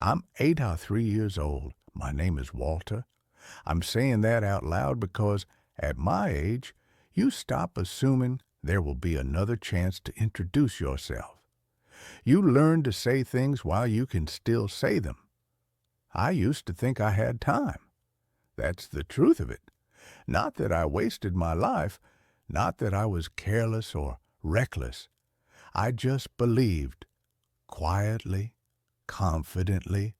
I'm 83 years old. My name is Walter. I'm saying that out loud because at my age, you stop assuming there will be another chance to introduce yourself. You learn to say things while you can still say them. I used to think I had time. That's the truth of it. Not that I wasted my life, not that I was careless or reckless. I just believed, quietly, confidently,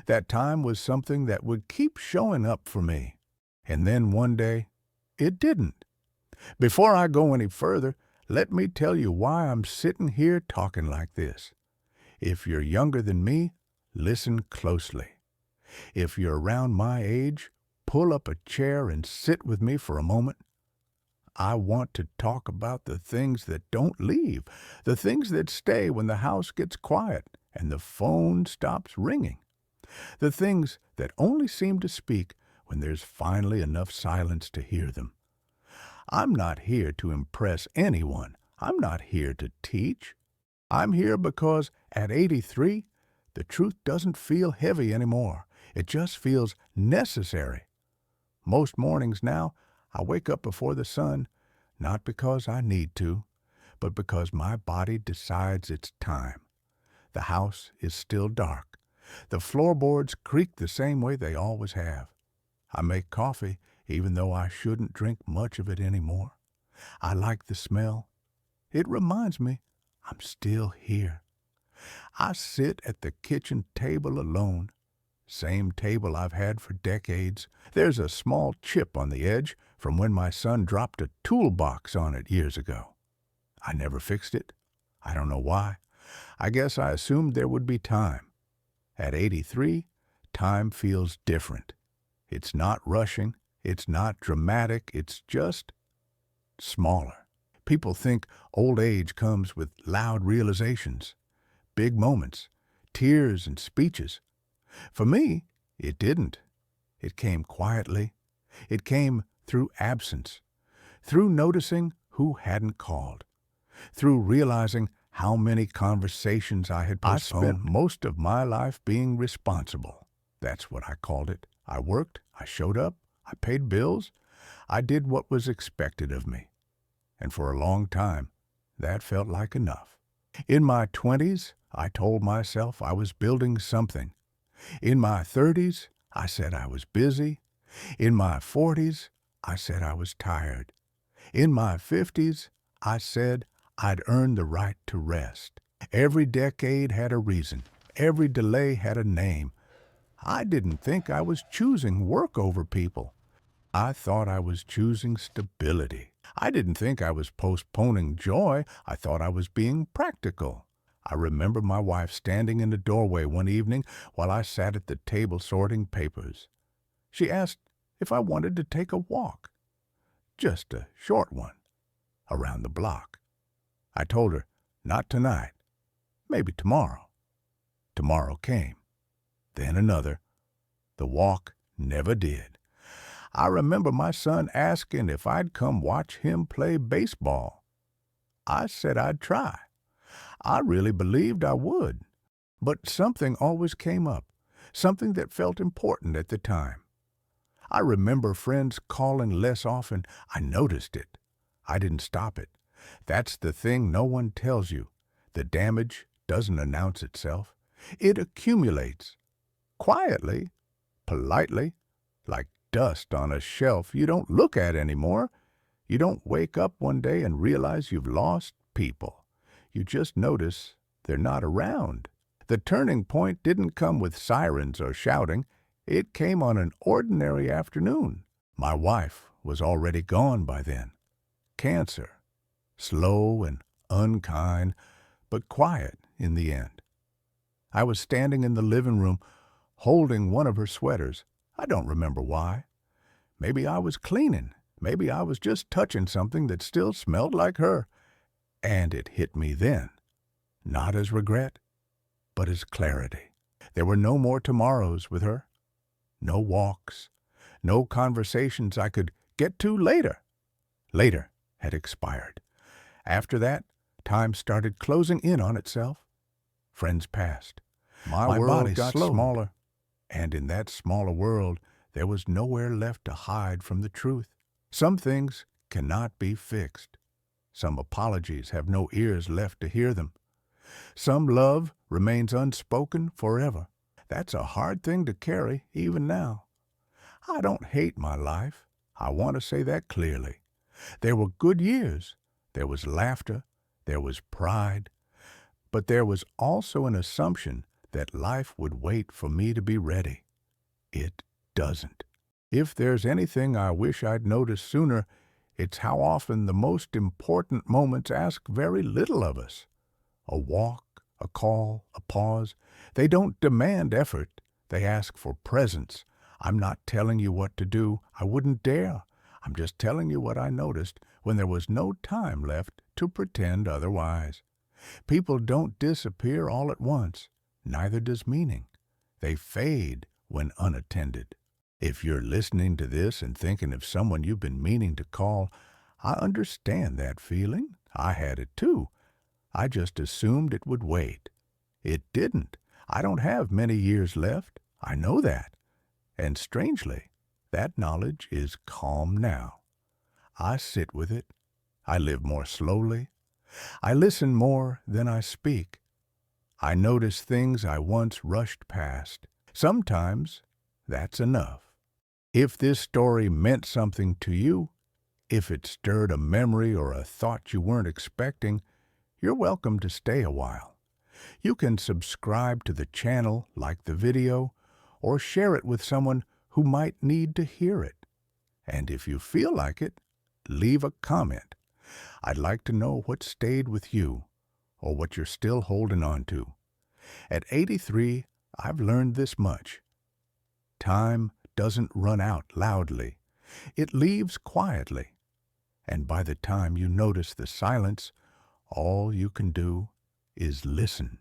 that time was something that would keep showing up for me. And then one day, it didn't. Before I go any further, let me tell you why I'm sitting here talking like this. If you're younger than me, listen closely. If you're around my age, pull up a chair and sit with me for a moment. I want to talk about the things that don't leave, the things that stay when the house gets quiet and the phone stops ringing, the things that only seem to speak when there's finally enough silence to hear them. I'm not here to impress anyone. I'm not here to teach. I'm here because at 83, the truth doesn't feel heavy anymore. It just feels necessary. Most mornings now, I wake up before the sun, not because I need to, but because my body decides it's time. The house is still dark. The floorboards creak the same way they always have. I make coffee, even though I shouldn't drink much of it anymore. I like the smell. It reminds me I'm still here. I sit at the kitchen table alone. Same table I've had for decades. There's a small chip on the edge from when my son dropped a toolbox on it years ago. I never fixed it. I don't know why. I guess I assumed there would be time. At 83, time feels different. It's not rushing. It's not dramatic. It's just smaller. People think old age comes with loud realizations, big moments, tears and speeches. For me, it didn't. It came quietly. It came through absence, through noticing who hadn't called, through realizing how many conversations I had postponed. I spent most of my life being responsible. That's what I called it. I worked, I showed up, I paid bills, I did what was expected of me. And for a long time, that felt like enough. In my 20s, I told myself I was building something. In my 30s, I said I was busy. In my 40s, I said I was tired. In my 50s, I said I'd earned the right to rest. Every decade had a reason. Every delay had a name. I didn't think I was choosing work over people. I thought I was choosing stability. I didn't think I was postponing joy. I thought I was being practical. I remember my wife standing in the doorway one evening while I sat at the table sorting papers. She asked if I wanted to take a walk, just a short one, around the block. I told her, not tonight, maybe tomorrow. Tomorrow came, then another. The walk never did. I remember my son asking if I'd come watch him play baseball. I said I'd try. I really believed I would. But something always came up, something that felt important at the time. I remember friends calling less often. I noticed it. I didn't stop it. That's the thing no one tells you. The damage doesn't announce itself. It accumulates. Quietly, politely, like dust on a shelf you don't look at anymore. You don't wake up one day and realize you've lost people. You just notice they're not around. The turning point didn't come with sirens or shouting. It came on an ordinary afternoon. My wife was already gone by then. Cancer. Slow and unkind, but quiet in the end. I was standing in the living room, holding one of her sweaters. I don't remember why. Maybe I was cleaning. Maybe I was just touching something that still smelled like her. And it hit me then, not as regret, but as clarity. There were no more tomorrows with her, no walks, no conversations I could get to later. Later had expired. After that, time started closing in on itself. Friends passed. My body got smaller, and in that smaller world, there was nowhere left to hide from the truth. Some things cannot be fixed. Some apologies have no ears left to hear them. Some love remains unspoken forever. That's a hard thing to carry even now. I don't hate my life. I want to say that clearly. There were good years. There was laughter. There was pride. But there was also an assumption that life would wait for me to be ready. It doesn't. If there's anything I wish I'd noticed sooner, it's how often the most important moments ask very little of us. A walk, a call, a pause. They don't demand effort. They ask for presence. I'm not telling you what to do. I wouldn't dare. I'm just telling you what I noticed when there was no time left to pretend otherwise. People don't disappear all at once. Neither does meaning. They fade when unattended. If you're listening to this and thinking of someone you've been meaning to call, I understand that feeling. I had it too. I just assumed it would wait. It didn't. I don't have many years left. I know that. And strangely, that knowledge is calm now. I sit with it. I live more slowly. I listen more than I speak. I notice things I once rushed past. Sometimes that's enough. If this story meant something to you, if it stirred a memory or a thought you weren't expecting, you're welcome to stay a while. You can subscribe to the channel, like the video, or share it with someone who might need to hear it. And if you feel like it, leave a comment. I'd like to know what stayed with you, or what you're still holding on to. At 83, I've learned this much. Time doesn't run out loudly. It leaves quietly. And by the time you notice the silence, all you can do is listen.